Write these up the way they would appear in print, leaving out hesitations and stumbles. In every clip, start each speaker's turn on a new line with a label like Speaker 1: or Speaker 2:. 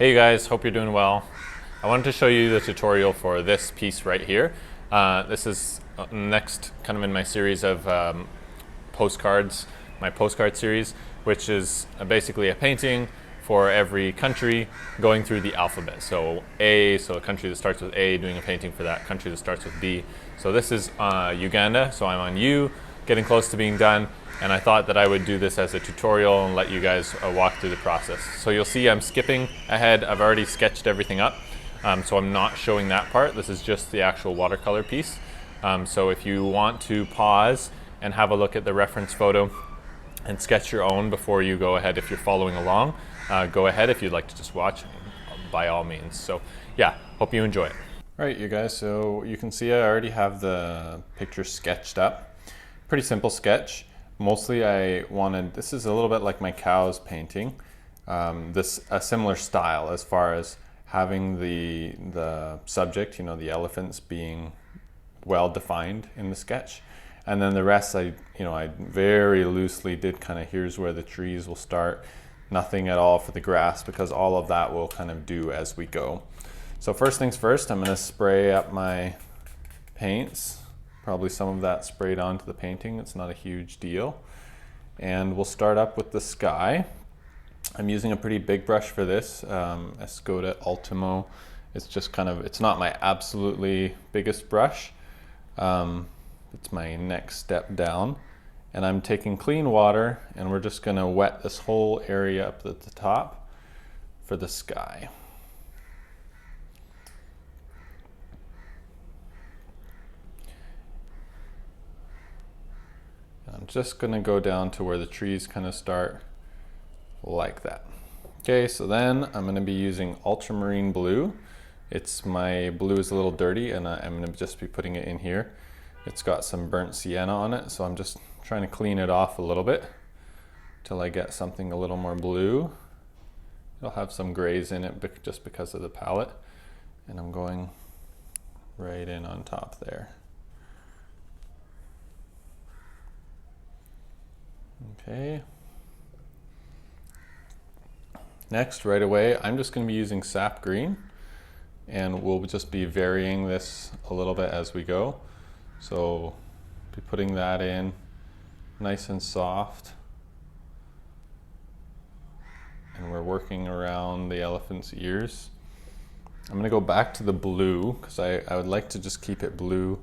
Speaker 1: Hey you guys, hope you're doing well. I wanted to show you the tutorial for this piece right here. This is next kind of in my series of postcards, my postcard series, which is basically a painting for every country going through the alphabet. So A, so a country that starts with A, doing a painting for that country that starts with B. So this is Uganda, so I'm on U, getting close to being done. And I thought that I would do this as a tutorial and let you guys walk through the process. So you'll see I'm skipping ahead. I've already sketched everything up, so I'm not showing that part. This is just the actual watercolor piece. So if you want to pause and have a look at the reference photo and sketch your own before you go ahead, if you're following along, go ahead. If you'd like to just watch, by all means. So yeah, hope you enjoy it. All right, you guys, so you can see I already have the picture sketched up. Pretty simple sketch. Mostly I wanted, this is a little bit like my cows painting, a similar style as far as having the subject, you know, the elephants being well defined in the sketch. And then the rest I very loosely did kind of, here's where the trees will start, nothing at all for the grass, because all of that will kind of do as we go. So first things first, I'm going to spray up my paints. Probably some of that sprayed onto the painting. It's not a huge deal. And we'll start up with the sky. I'm using a pretty big brush for this, Escoda Ultimo. It's just kind of, it's not my absolutely biggest brush. It's my next step down. And I'm taking clean water and we're just gonna wet this whole area up at the top for the sky. I'm just going to go down to where the trees kind of start like that. Okay, so then I'm going to be using Ultramarine Blue. My blue is a little dirty and I'm going to just be putting it in here. It's got some burnt sienna on it, so I'm just trying to clean it off a little bit till I get something a little more blue. It'll have some grays in it just because of the palette, and I'm going right in on top there. Okay. Next, right away, I'm just going to be using Sap Green, and we'll just be varying this a little bit as we go. So, be putting that in nice and soft, and we're working around the elephant's ears. I'm going to go back to the blue because I would like to just keep it blue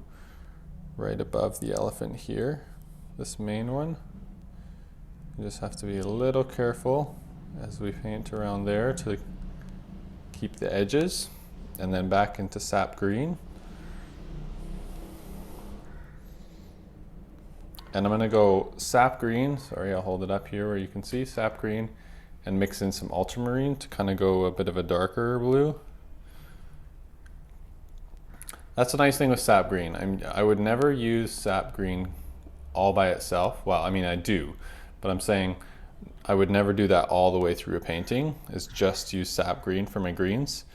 Speaker 1: right above the elephant here, this main one. You just have to be a little careful as we paint around there to keep the edges, and then back into Sap Green. And I'm going to go Sap Green, sorry, I'll hold it up here where you can see Sap Green, and mix in some ultramarine to kind of go a bit of a darker blue. That's a nice thing with Sap Green. I would never use Sap Green all by itself. Well, I mean, I do. But I'm saying I would never do that all the way through a painting, is just use Sap Green for my greens.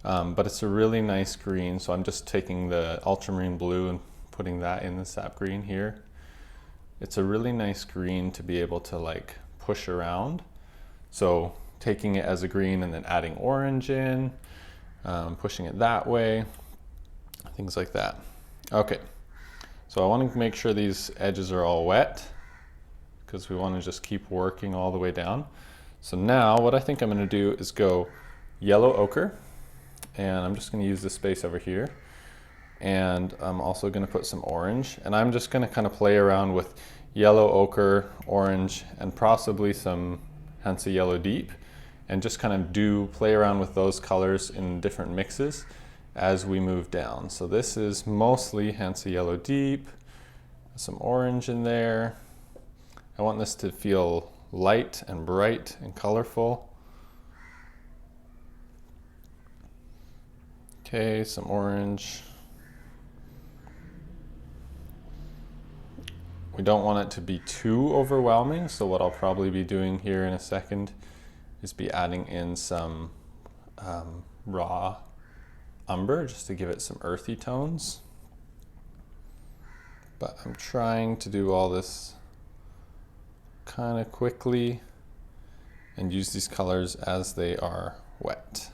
Speaker 1: But it's a really nice green, so I'm just taking the Ultramarine Blue and putting that in the Sap Green here. It's a really nice green to be able to like push around. So taking it as a green and then adding orange in, pushing it that way, things like that. Okay, so I want to make sure these edges are all wet, because we want to just keep working all the way down. So now what I think I'm going to do is go yellow ochre, and I'm just going to use this space over here, and I'm also going to put some orange, and I'm just going to kind of play around with yellow ochre, orange, and possibly some Hansa Yellow Deep, and just kind of play around with those colors in different mixes as we move down. So this is mostly Hansa Yellow Deep, some orange in there. I want this to feel light and bright and colorful. Okay, some orange. We don't want it to be too overwhelming, so what I'll probably be doing here in a second is be adding in some raw umber just to give it some earthy tones. But I'm trying to do all this kind of quickly and use these colors as they are wet.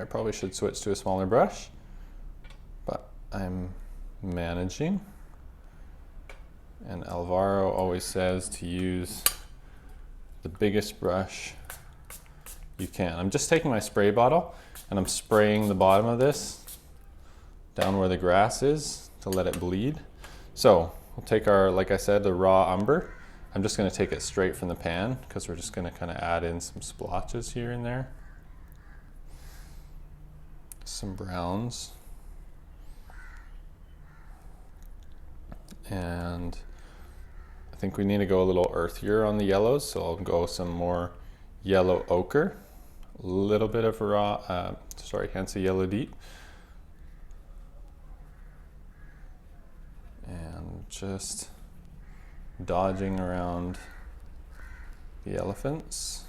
Speaker 1: probably should switch to a smaller brush, but I'm managing. And Alvaro always says to use the biggest brush you can. I'm just taking my spray bottle and I'm spraying the bottom of this down where the grass is to let it bleed. So we'll take our, like I said, the raw umber. I'm just going to take it straight from the pan because we're just going to kind of add in some splotches here and there. Some browns. And I think we need to go a little earthier on the yellows, so I'll go some more yellow ochre, a little bit of raw, Hansa Yellow Deep, and just dodging around the elephants.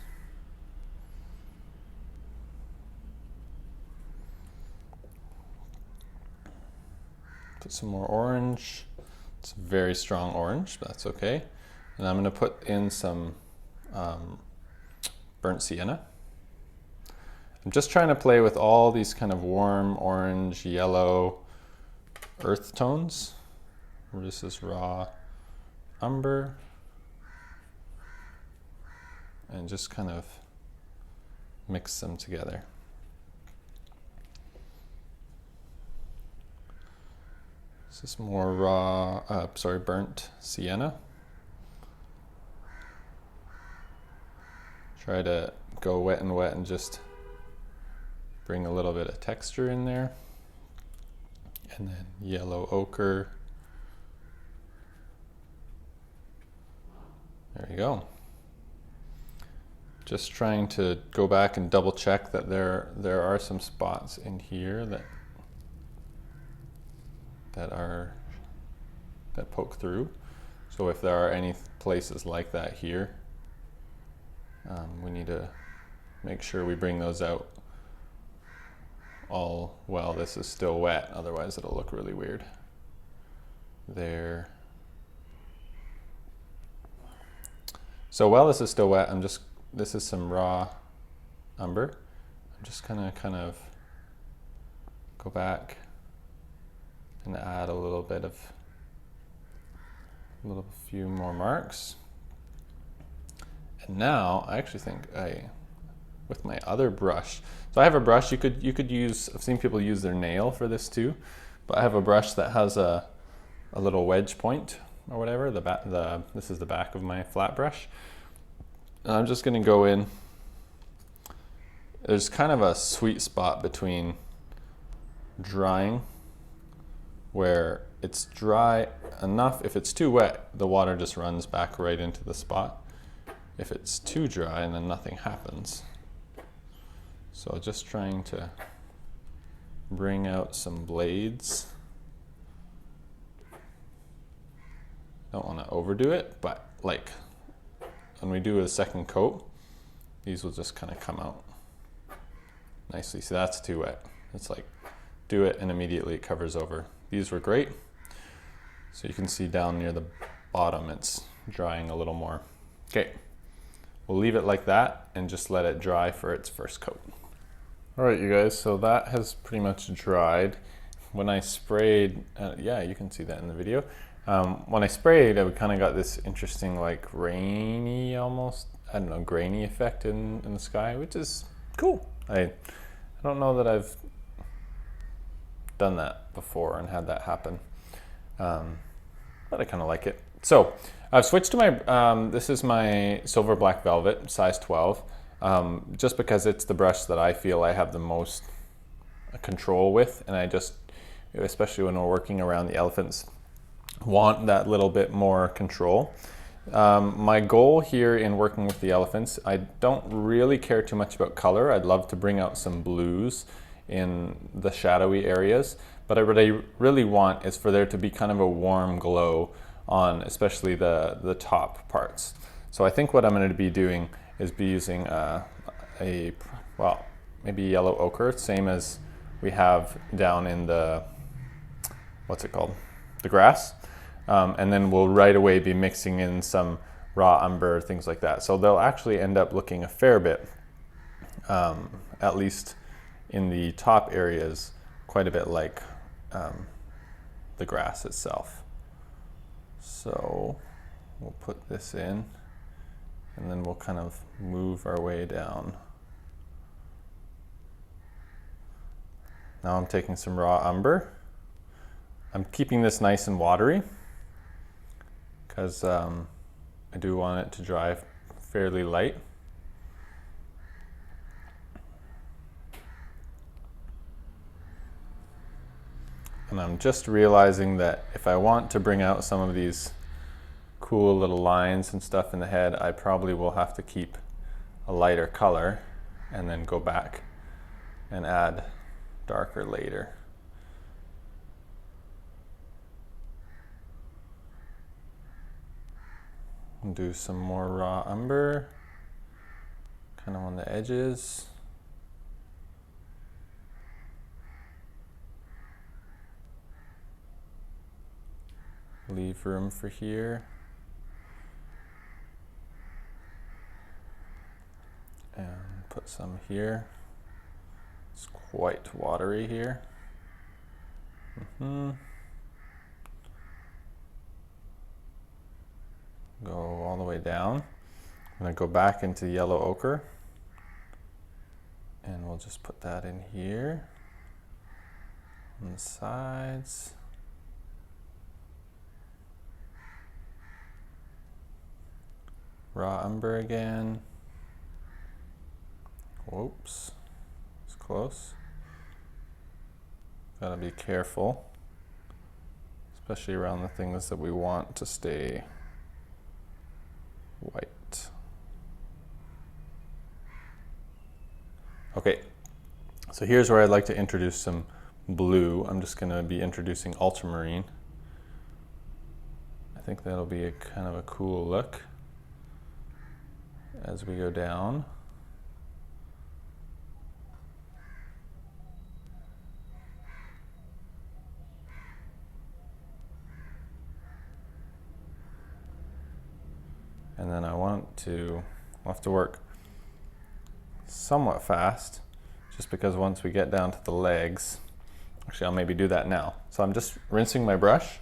Speaker 1: Put some more orange. It's a very strong orange, but that's okay. And I'm going to put in some burnt sienna. I'm just trying to play with all these kind of warm orange, yellow, earth tones. This is raw umber. And just kind of mix them together. This is more raw, burnt sienna. Try to go wet and just bring a little bit of texture in there. And then yellow ochre. There you go. Just trying to go back and double check that there are some spots in here that poke through. So if there are any places like that here, we need to make sure we bring those out all while this is still wet, otherwise it'll look really weird. There. So while this is still wet, this is some raw umber. I'm just gonna kind of go back and add a few more marks. And now I actually think with my other brush, so I have a brush you could use. I've seen people use their nail for this too, but I have a brush that has a little wedge point or whatever. This is the back of my flat brush, and I'm just going to go in. There's kind of a sweet spot between drying, where it's dry enough. If it's too wet, the water just runs back right into the spot. If it's too dry, then nothing happens. So just trying to bring out some blades. Don't want to overdo it, but like when we do a second coat, these will just kind of come out nicely. See, that's too wet. It's like do it and immediately it covers over. These were great. So you can see down near the bottom, it's drying a little more. Okay, we'll leave it like that and just let it dry for its first coat. All right, you guys, so that has pretty much dried. When I sprayed, yeah, you can see that in the video. When I sprayed, I kind of got this interesting, like rainy, almost, I don't know, grainy effect in the sky, which is cool. I don't know that I've done that before and had that happen, but I kind of like it. So I've switched to my, this is my silver black velvet, size 12, just because it's the brush that I feel I have the most control with, and I just, especially when we're working around the elephants, want that little bit more control. My goal here in working with the elephants, I don't really care too much about color. I'd love to bring out some blues in the shadowy areas, but what I really want is for there to be kind of a warm glow on especially the top parts. So I think what I'm going to be doing is be using well, maybe yellow ochre, same as we have down in the, what's it called? The grass. And then we'll right away be mixing in some raw umber, things like that. So they'll actually end up looking a fair bit, at least in the top areas quite a bit like the grass itself. So we'll put this in, and then we'll kind of move our way down. Now I'm taking some raw umber. I'm keeping this nice and watery because I do want it to dry fairly light. And I'm just realizing that if I want to bring out some of these cool little lines and stuff in the head, I probably will have to keep a lighter color and then go back and add darker later. And do some more raw umber, kind of on the edges. Leave room for here. And put some here. It's quite watery here. Go all the way down. I'm going to go back into yellow ochre. And we'll just put that in here. On the sides. Raw umber again. Whoops, it's close. Gotta be careful, especially around the things that we want to stay white. Okay, so here's where I'd like to introduce some blue. I'm just gonna be introducing ultramarine. I think that'll be a kind of a cool look as we go down. And then I'll have to work somewhat fast, just because once we get down to the legs, actually I'll maybe do that now. So I'm just rinsing my brush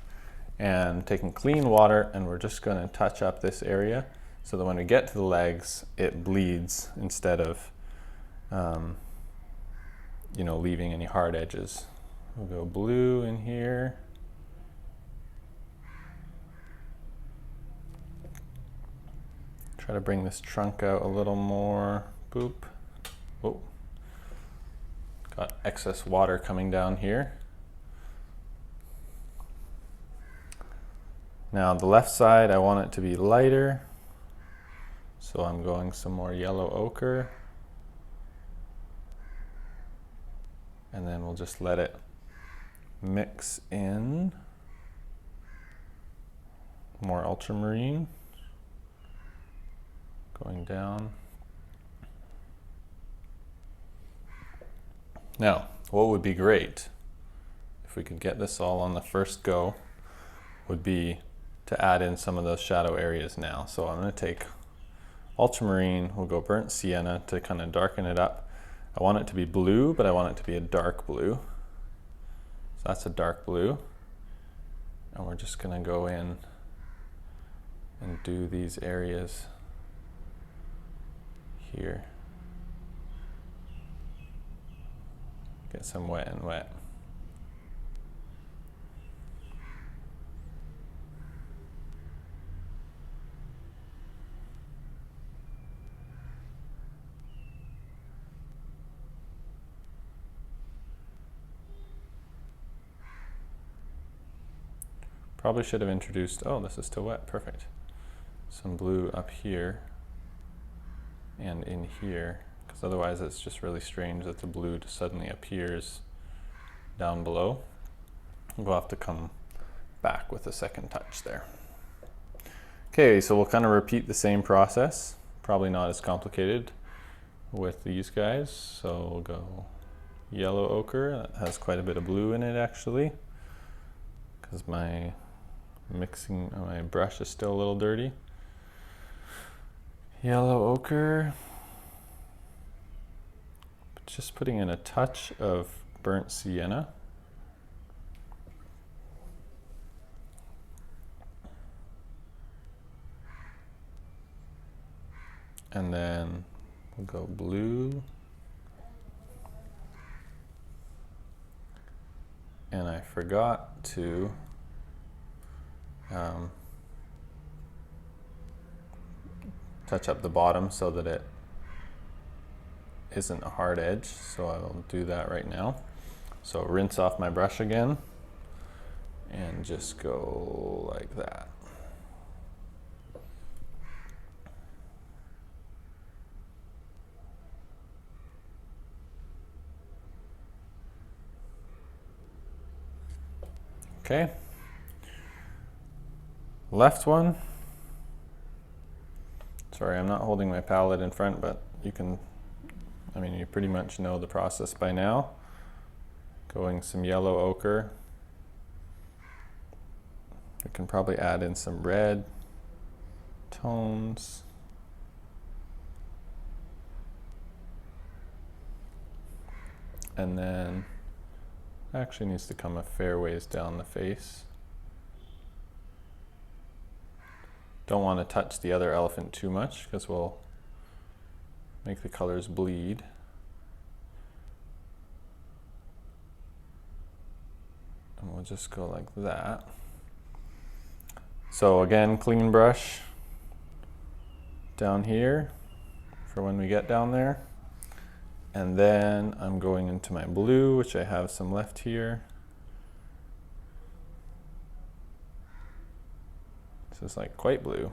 Speaker 1: and taking clean water, and we're just going to touch up this area so that when we get to the legs, it bleeds instead of, leaving any hard edges. We'll go blue in here. Try to bring this trunk out a little more. Boop. Oh, got excess water coming down here. Now the left side, I want it to be lighter. So I'm going some more yellow ochre. And then we'll just let it mix in more ultramarine. Going down. Now, what would be great, if we could get this all on the first go, would be to add in some of those shadow areas now. So I'm going to take ultramarine, we'll go burnt sienna to kind of darken it up. I want it to be blue, but I want it to be a dark blue. So that's a dark blue. And we're just going to go in and do these areas here. Get some wet and wet. Probably should have introduced, oh, this is still wet, perfect. Some blue up here and in here, because otherwise it's just really strange that the blue just suddenly appears down below. We'll have to come back with a second touch there. Okay, so we'll kind of repeat the same process, probably not as complicated with these guys. So we'll go yellow ochre, that has quite a bit of blue in it actually, because my brush is still a little dirty. Yellow ochre, just putting in a touch of burnt sienna. And then we'll go blue. And I forgot to touch up the bottom so that it isn't a hard edge, so I'll do that right now. So rinse off my brush again and just go like that. Okay, left one. Sorry, I'm not holding my palette in front, but you can, I mean, you pretty much know the process by now. Going some yellow ochre. You can probably add in some red tones. And then actually needs to come a fair ways down the face. Don't want to touch the other elephant too much because we'll make the colors bleed. And we'll just go like that. So again, clean brush down here for when we get down there. And then I'm going into my blue, which I have some left here. This is like quite blue,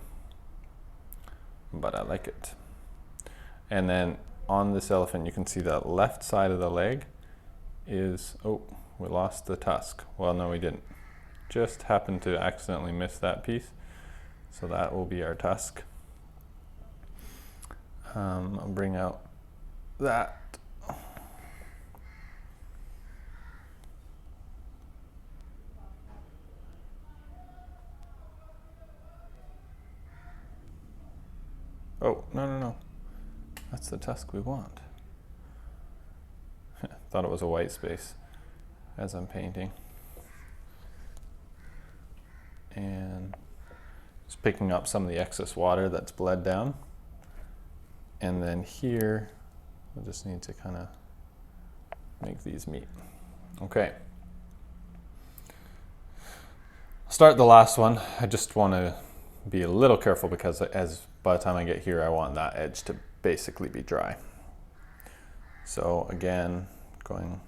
Speaker 1: but I like it. And then on this elephant, you can see that left side of the leg is, oh, we lost the tusk. Well, no, we didn't. Just happened to accidentally miss that piece. So that will be our tusk. I'll bring out that. Oh, no. That's the tusk we want. Thought it was a white space as I'm painting. And just picking up some of the excess water that's bled down. And then here, we'll just need to kind of make these meet. Okay. Start the last one. I just want to be a little careful because by the time I get here, I want that edge to basically be dry. So again, going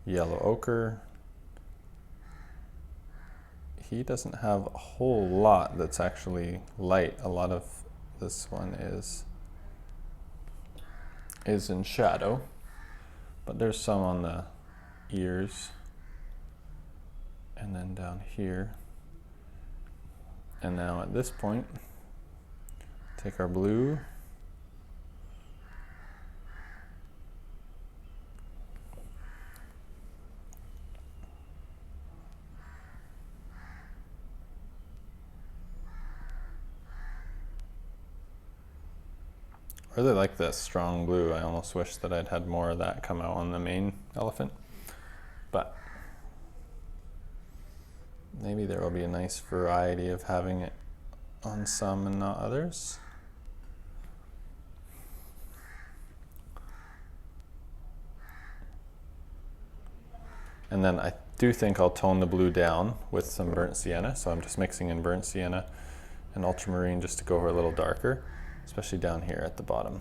Speaker 1: yellow ochre. He doesn't have a whole lot that's actually light. A lot of this one is in shadow, but there's some on the ears and then down here. And now at this point, take our blue I really like this strong blue. I almost wish that I'd had more of that come out on the main elephant, but maybe there will be a nice variety of having it on some and not others. And then I do think I'll tone the blue down with some burnt sienna. So I'm just mixing in burnt sienna and ultramarine just to go over a little darker, especially down here at the bottom.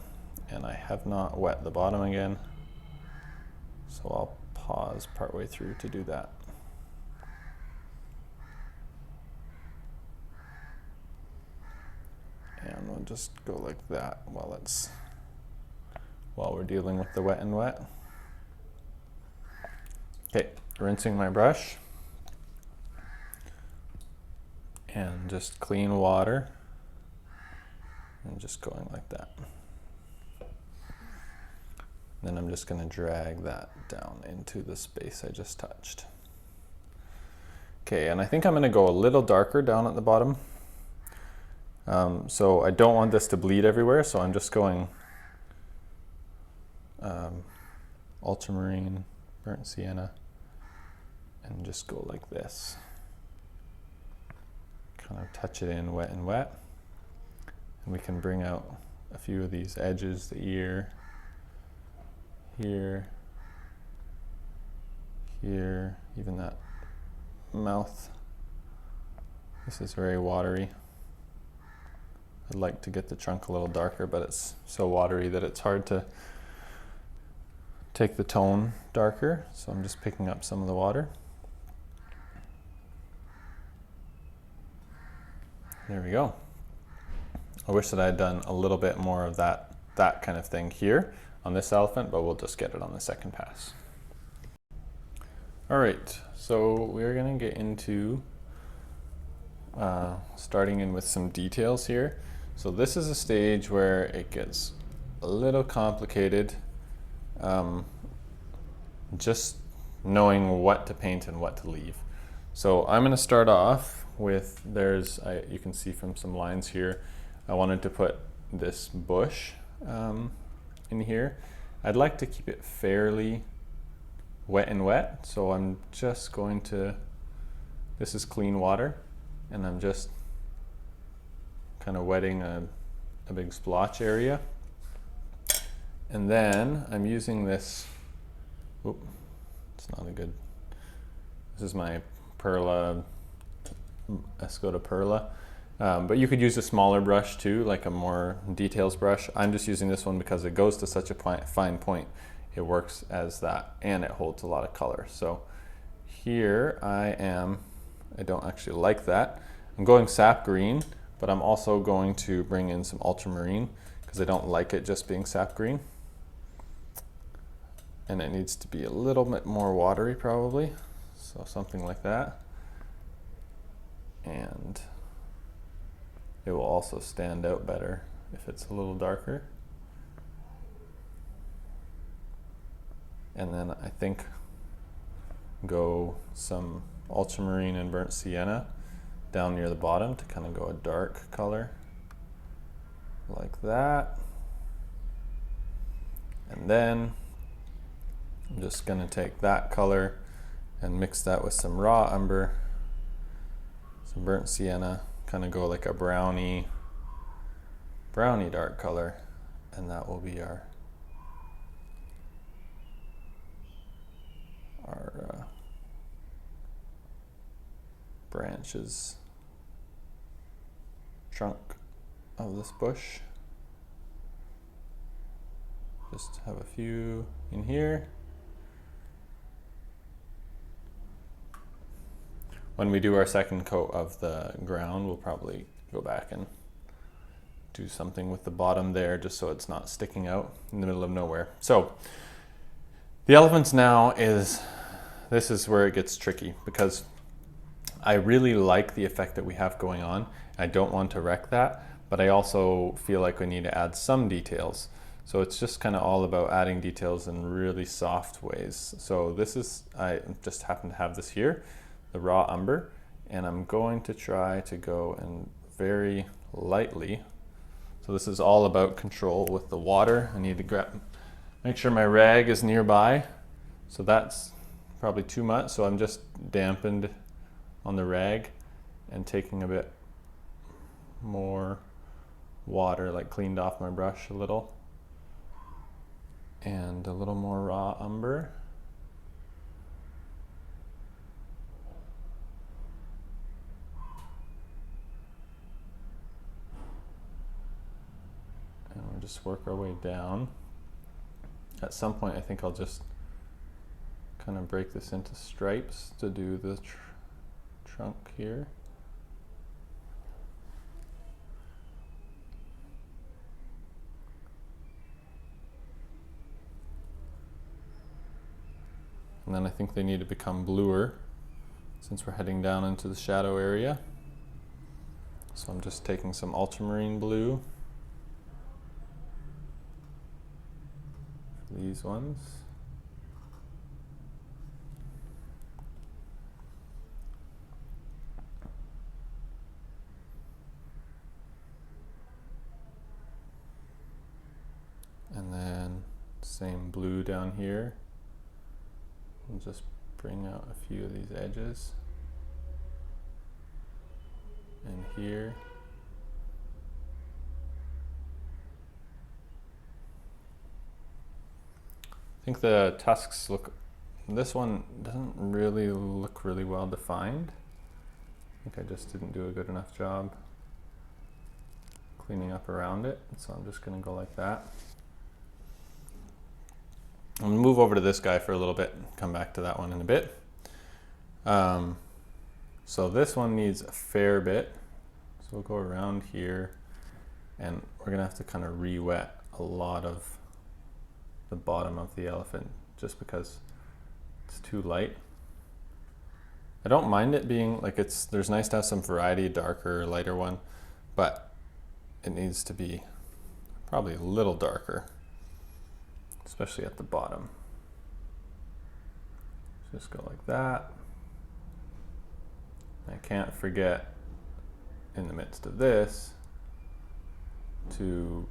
Speaker 1: And I have not wet the bottom again, so I'll pause partway through to do that. And we'll just go like that while we're dealing with the wet and wet. Okay, rinsing my brush and just clean water and just going like that. Then I'm just going to drag that down into the space I just touched. Okay, and I think I'm going to go a little darker down at the bottom. So I don't want this to bleed everywhere, so I'm just going ultramarine, burnt sienna, and just go like this. Kind of touch it in wet and wet. And we can bring out a few of these edges, the ear, here, here, even that mouth. This is very watery. I'd like to get the trunk a little darker, but it's so watery that it's hard to take the tone darker. So I'm just picking up some of the water. There we go. I wish that I had done a little bit more of that kind of thing here on this elephant, but we'll just get it on the second pass. All right, so we're gonna get into starting in with some details here. So this is a stage where it gets a little complicated, just knowing what to paint and what to leave. So I'm gonna start off with, you can see from some lines here, I wanted to put this bush in here. I'd like to keep it fairly wet and wet, so I'm just going to, this is clean water, and I'm just kind of wetting a big splotch area. And then I'm using this, it's not a good, this is my Perla, Escoda Perla. But you could use a smaller brush too, like a more details brush. I'm just using this one because it goes to such a fine point. It works as that, and it holds a lot of color. So here I don't actually like that. I'm going Sap Green, but I'm also going to bring in some Ultramarine because I don't like it just being Sap Green. And it needs to be a little bit more watery probably. So something like that. And it will also stand out better if it's a little darker. And then I think go some ultramarine and burnt sienna down near the bottom to kind of go a dark color like that. And then I'm just going to take that color and mix that with some raw umber, some burnt sienna, kind of go like a browny dark color, and that will be our branches, trunk of this bush. Just have a few in here. When we do our second coat of the ground, we'll probably go back and do something with the bottom there just so it's not sticking out in the middle of nowhere. So the elephants now this is where it gets tricky because I really like the effect that we have going on. I don't want to wreck that, but I also feel like we need to add some details. So it's just kind of all about adding details in really soft ways. So I just happen to have this here, the raw umber, and I'm going to try to go in very lightly. So this is all about control with the water. I need to make sure my rag is nearby. So that's probably too much. So I'm just dampened on the rag and taking a bit more water, like cleaned off my brush a little, and a little more raw umber. And we'll just work our way down. At some point I think I'll just kind of break this into stripes to do the trunk here. And then I think they need to become bluer since we're heading down into the shadow area. So I'm just taking some ultramarine blue, these ones. And then same blue down here. I'll just bring out a few of these edges. And here. I think the tusks look, this one doesn't really look really well defined. I think I just didn't do a good enough job cleaning up around it, so I'm just going to go like that. I'm going to move over to this guy for a little bit, come back to that one in a bit. So this one needs a fair bit, so we'll go around here, and we're going to have to kind of re-wet a lot of the bottom of the elephant just because it's too light. I don't mind it being like there's nice to have some variety, darker, lighter one, but it needs to be probably a little darker, especially at the bottom. Just go like that. I can't forget in the midst of this to,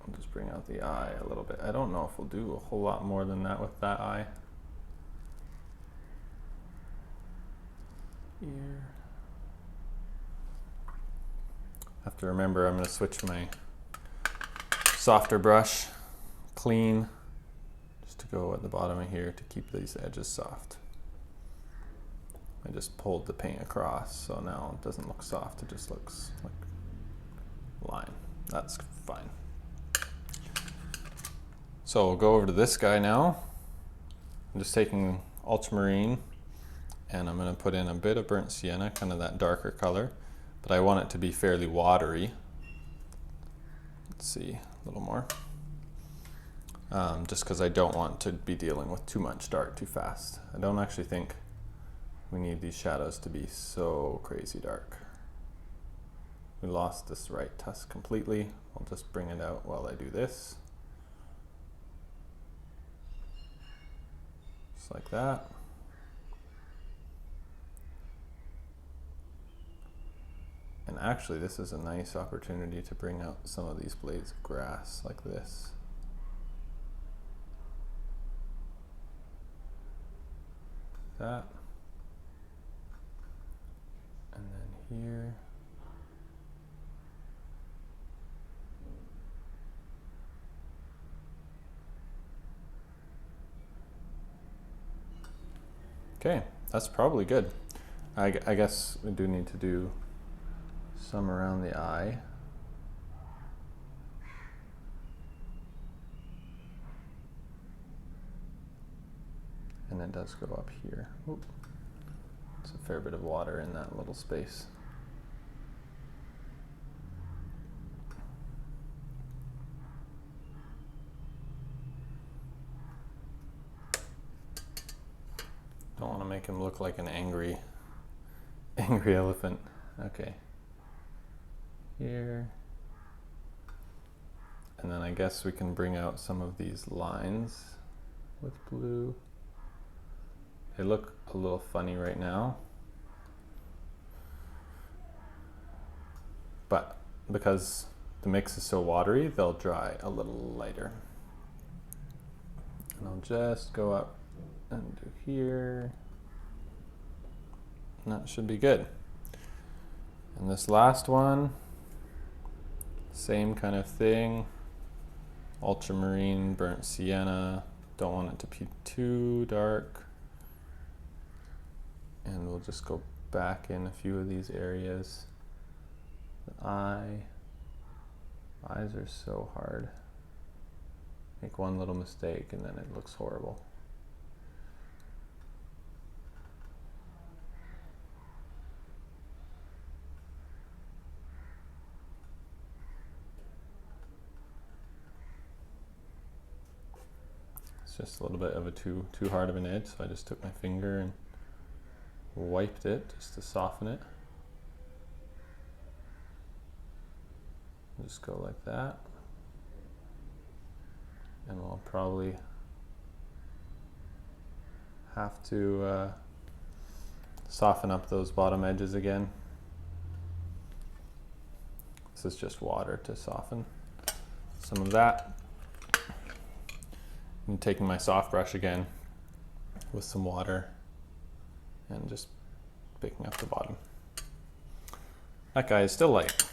Speaker 1: I'll just bring out the eye a little bit. I don't know if we'll do a whole lot more than that with that eye. Here. Have to remember I'm going to switch my softer brush, clean, just to go at the bottom of here to keep these edges soft. I just pulled the paint across, so now it doesn't look soft, it just looks like line. That's fine. So we'll go over to this guy now. I'm just taking ultramarine and I'm going to put in a bit of burnt sienna, kind of that darker color, but I want it to be fairly watery. Let's see, a little more. Just because I don't want to be dealing with too much dark too fast. I don't actually think we need these shadows to be so crazy dark. We lost this right tusk completely. I'll just bring it out while I do this. Just like that. And actually this is a nice opportunity to bring out some of these blades of grass like this. That. And then here. Okay, that's probably good. I guess we do need to do some around the eye. And it does go up here. Oop. It's a fair bit of water in that little space. Don't want to make him look like an angry elephant. Okay. Here. And then I guess we can bring out some of these lines with blue. They look a little funny right now, but because the mix is so watery, they'll dry a little lighter. And I'll just go up and do here. And that should be good. And this last one, same kind of thing. Ultramarine, burnt sienna. Don't want it to be too dark. And we'll just go back in a few of these areas. The eye. Eyes are so hard. Make one little mistake and then it looks horrible. It's just a little bit of a too hard of an edge, so I just took my finger and wiped it just to soften it. Just go like that. And we'll probably have to soften up those bottom edges again. This is just water to soften some of that. I'm taking my soft brush again with some water and just picking up the bottom. That guy is still light.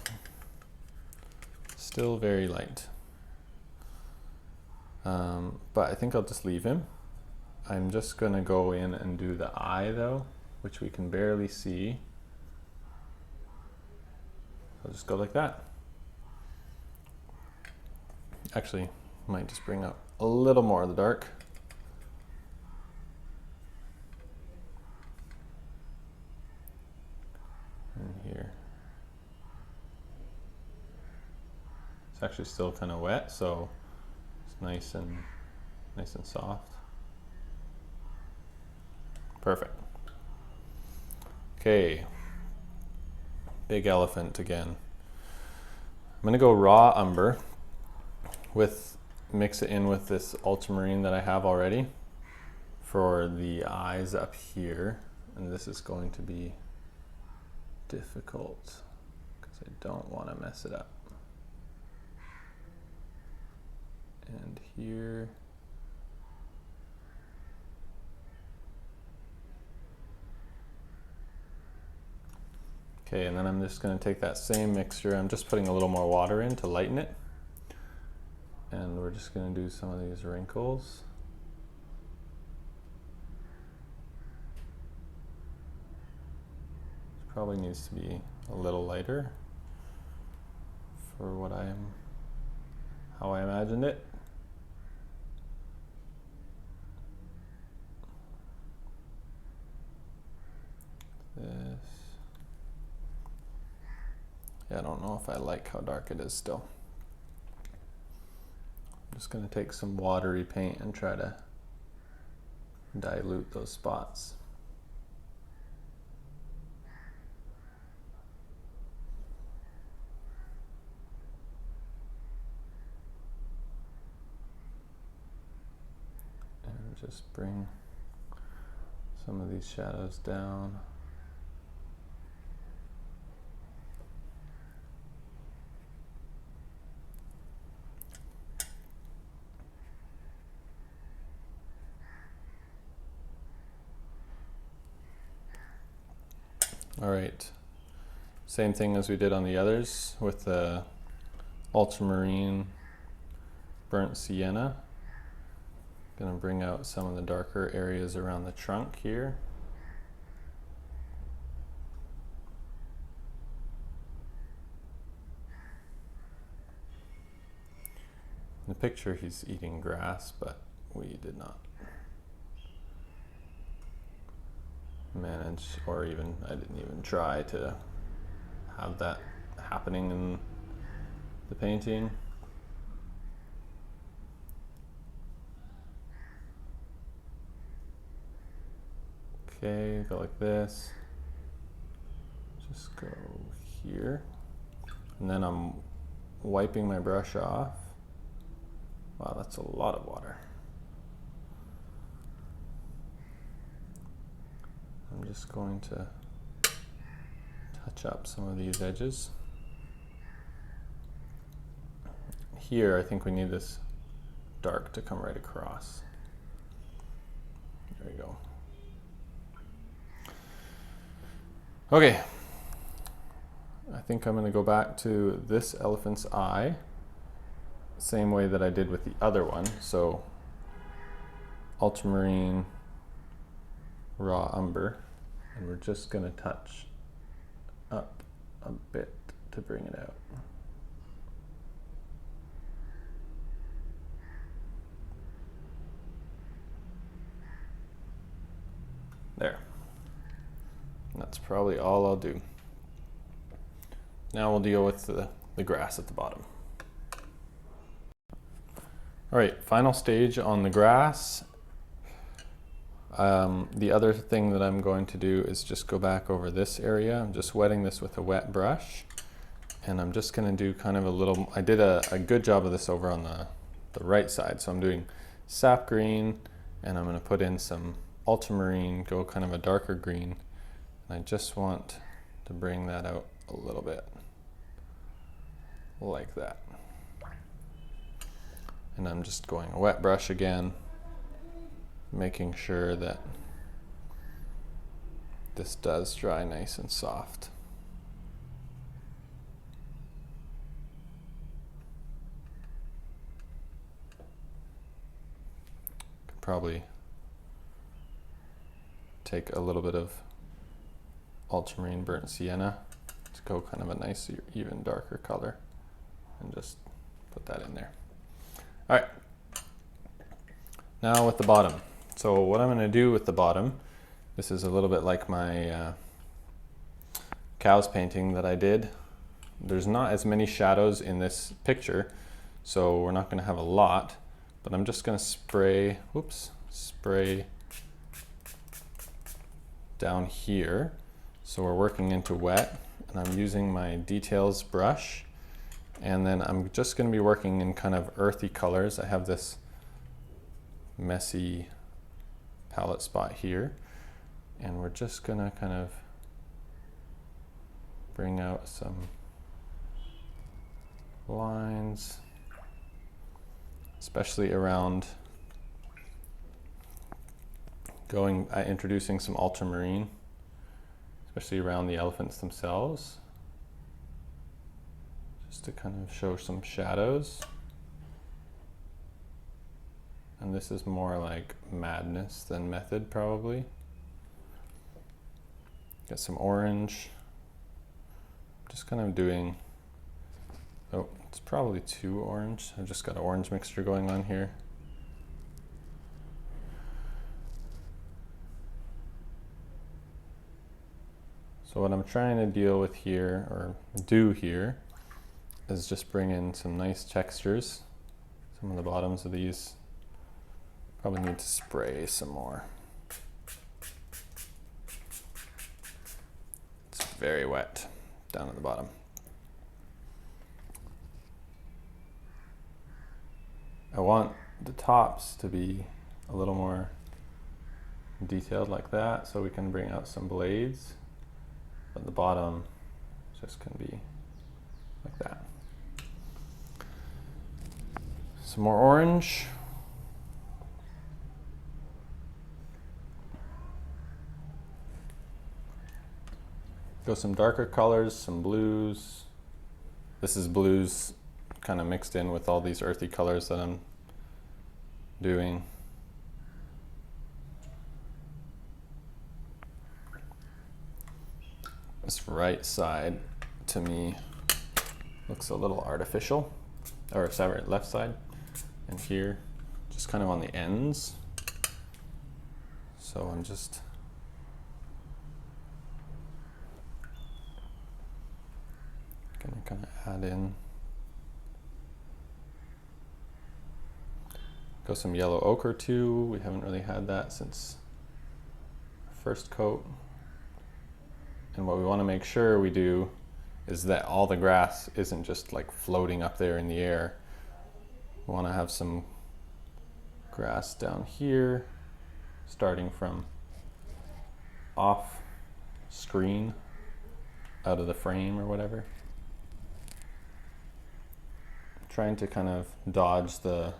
Speaker 1: Still very light. But I think I'll just leave him. I'm just gonna go in and do the eye though, which we can barely see. I'll just go like that. Actually, might just bring up a little more of the dark. And here. It's actually still kind of wet, so it's nice and soft. Perfect. Okay. Big elephant again. I'm gonna go raw umber mix it in with this ultramarine that I have already for the eyes up here. And this is going to be difficult because I don't want to mess it up. And here. Okay, and then I'm just going to take that same mixture. I'm just putting a little more water in to lighten it. And we're just going to do some of these wrinkles. It probably needs to be a little lighter for how I imagined it. This. Yeah, I don't know if I like how dark it is still. I'm just going to take some watery paint and try to dilute those spots. And just bring some of these shadows down. All right, same thing as we did on the others with the ultramarine burnt sienna. Gonna bring out some of the darker areas around the trunk here. In the picture he's eating grass, but we did not manage, or even I didn't even try to have that happening in the painting. Okay, go like this. Just go here. And then I'm wiping my brush off. Wow, that's a lot of water. I'm just going to touch up some of these edges. Here, I think we need this dark to come right across. There we go. Okay, I think I'm going to go back to this elephant's eye, same way that I did with the other one. So ultramarine, raw umber, and we're just going to touch up a bit to bring it out. There. And that's probably all I'll do. Now we'll deal with the grass at the bottom. All right, final stage on the grass. The other thing that I'm going to do is just go back over this area. I'm just wetting this with a wet brush. And I'm just gonna do kind of a little, I did a good job of this over on the right side. So I'm doing sap green, and I'm gonna put in some ultramarine, go kind of a darker green. And I just want to bring that out a little bit, like that. And I'm just going a wet brush again, making sure that this does dry nice and soft. Could probably take a little bit of ultramarine burnt sienna to go kind of a nice, even darker color, and just put that in there. All right, now with the bottom. So what I'm going to do with the bottom, this is a little bit like my cows painting that I did. There's not as many shadows in this picture, so we're not going to have a lot, but I'm just going to spray, spray down here. So we're working into wet, and I'm using my details brush, and then I'm just going to be working in kind of earthy colors. I have this messy palette spot here, and we're just going to kind of bring out some lines, especially around introducing some ultramarine, especially around the elephants themselves, just to kind of show some shadows. And this is more like madness than method, probably. Got some orange. Just kind of doing, oh, it's probably too orange. I've just got an orange mixture going on here. So what I'm trying to deal with here, or do here, is just bring in some nice textures. Some of the bottoms of these probably need to spray some more. It's very wet down at the bottom. I want the tops to be a little more detailed like that, so we can bring out some blades, but the bottom just can be like that. Some more orange. Go some darker colors, some blues. This is blues kind of mixed in with all these earthy colors that I'm doing. This right side, to me, looks a little artificial. Or sorry, left side. And here, just kind of on the ends. So I'm just gonna kind of add in. Go some yellow ochre too. We haven't really had that since first coat. And what we want to make sure we do is that all the grass isn't just like floating up there in the air. We want to have some grass down here, starting from off screen, out of the frame or whatever. Trying to kind of dodge those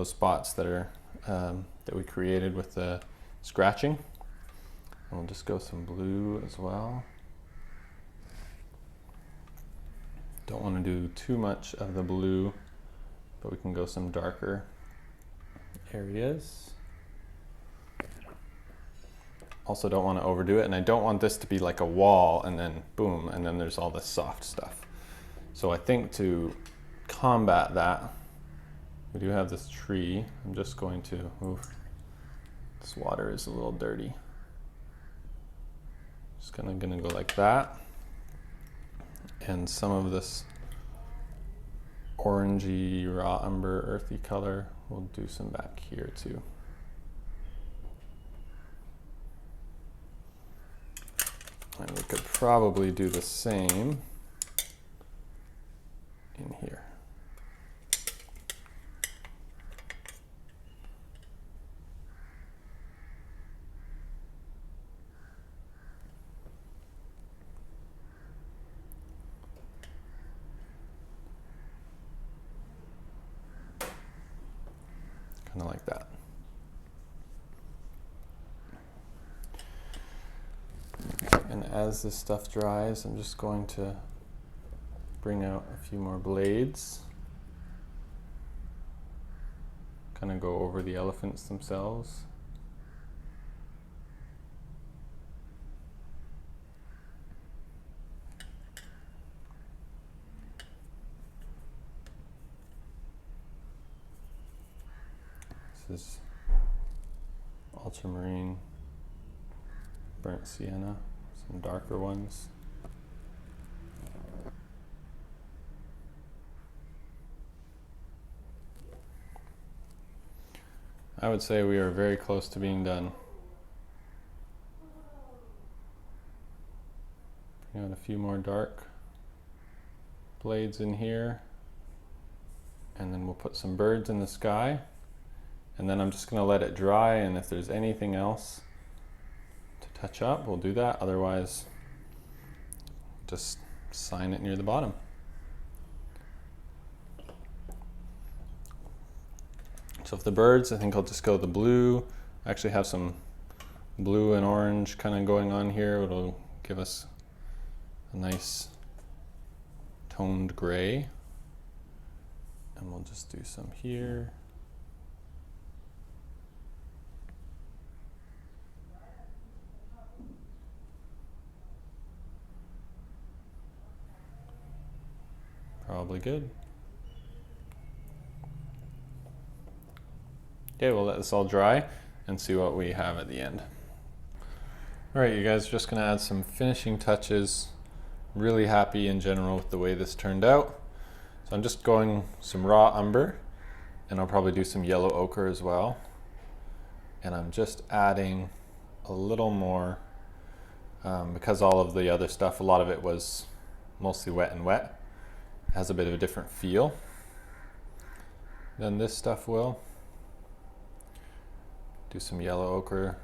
Speaker 1: spots that are that we created with the scratching. And we'll just go some blue as well. Don't want to do too much of the blue, but we can go some darker areas. Also don't want to overdo it, and I don't want this to be like a wall and then boom, and then there's all this soft stuff. So I think to combat that, we do have this tree. I'm just going to move. This water is a little dirty. Just gonna go like that. And some of this orangey, raw umber, earthy color, we'll do some back here too. And we could probably do the same in here. Kind of like that. as this stuff dries, I'm just going to bring out a few more blades. Kind of go over the elephants themselves. This is Ultramarine Burnt Sienna, some darker ones. I would say we are very close to being done. Bring out a few more dark blades in here, and then we'll put some birds in the sky, and then I'm just going to let it dry, and if there's anything else to touch up, we'll do that. Otherwise, just sign it near the bottom. So for the birds, I think I'll just go the blue. I actually have some blue and orange kind of going on here. It'll give us a nice toned gray. And we'll just do some here. Probably good. Okay, we'll let this all dry and see what we have at the end. All right, you guys, just gonna add some finishing touches. Really happy in general with the way this turned out. So I'm just going some raw umber, and I'll probably do some yellow ochre as well. And I'm just adding a little more, because all of the other stuff, a lot of it was mostly wet and wet. It has a bit of a different feel than this stuff will. Do some yellow ochre.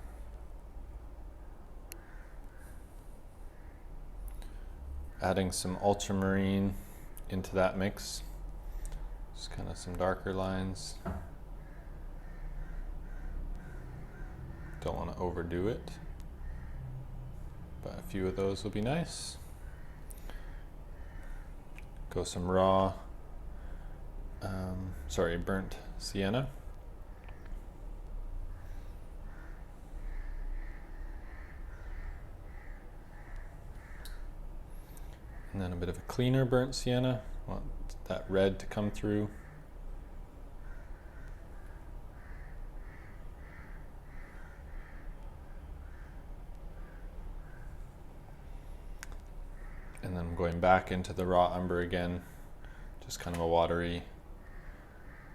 Speaker 1: Adding some ultramarine into that mix. Just kind of some darker lines. Don't want to overdo it, but a few of those will be nice. Go some raw, burnt sienna. And then a bit of a cleaner burnt sienna. Want that red to come through. And then I'm going back into the raw umber again, just kind of a watery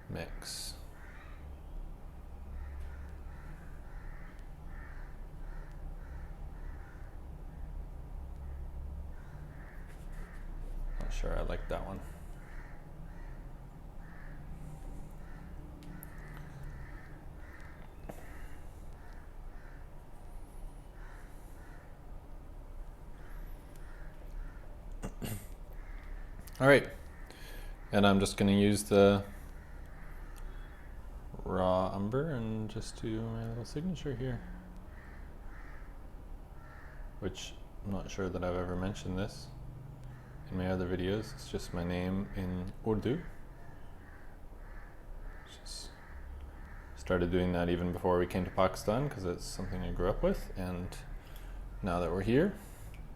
Speaker 1: mix. Sure, I like that one. All right, and I'm just going to use the raw umber and just do my little signature here, which I'm not sure that I've ever mentioned this in my other videos. It's just my name in Urdu. Just started doing that even before we came to Pakistan because it's something I grew up with, and now that we're here,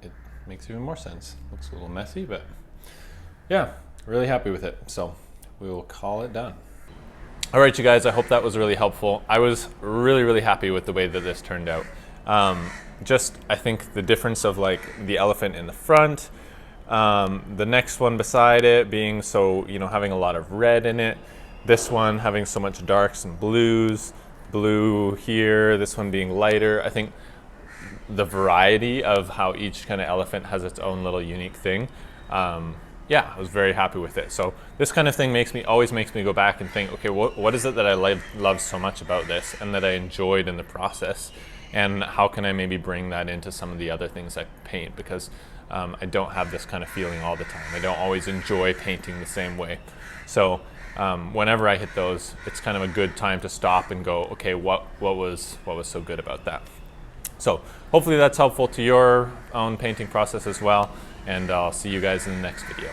Speaker 1: it makes even more sense. Looks a little messy, but yeah, really happy with it. So we will call it done. All right, you guys, I hope that was really helpful. I was really happy with the way that this turned out. I think the difference of like the elephant in the front, the next one beside it being having a lot of red in it, this one having so much darks and blues, blue here, this one being lighter. I think the variety of how each kind of elephant has its own little unique thing. Yeah, I was very happy with it. So this kind of thing always makes me go back and think, okay, what is it that I love so much about this and that I enjoyed in the process, and how can I maybe bring that into some of the other things I paint, because I don't have this kind of feeling all the time. I don't always enjoy painting the same way. So whenever I hit those, it's kind of a good time to stop and go, okay, what was so good about that? So hopefully that's helpful to your own painting process as well, and I'll see you guys in the next video.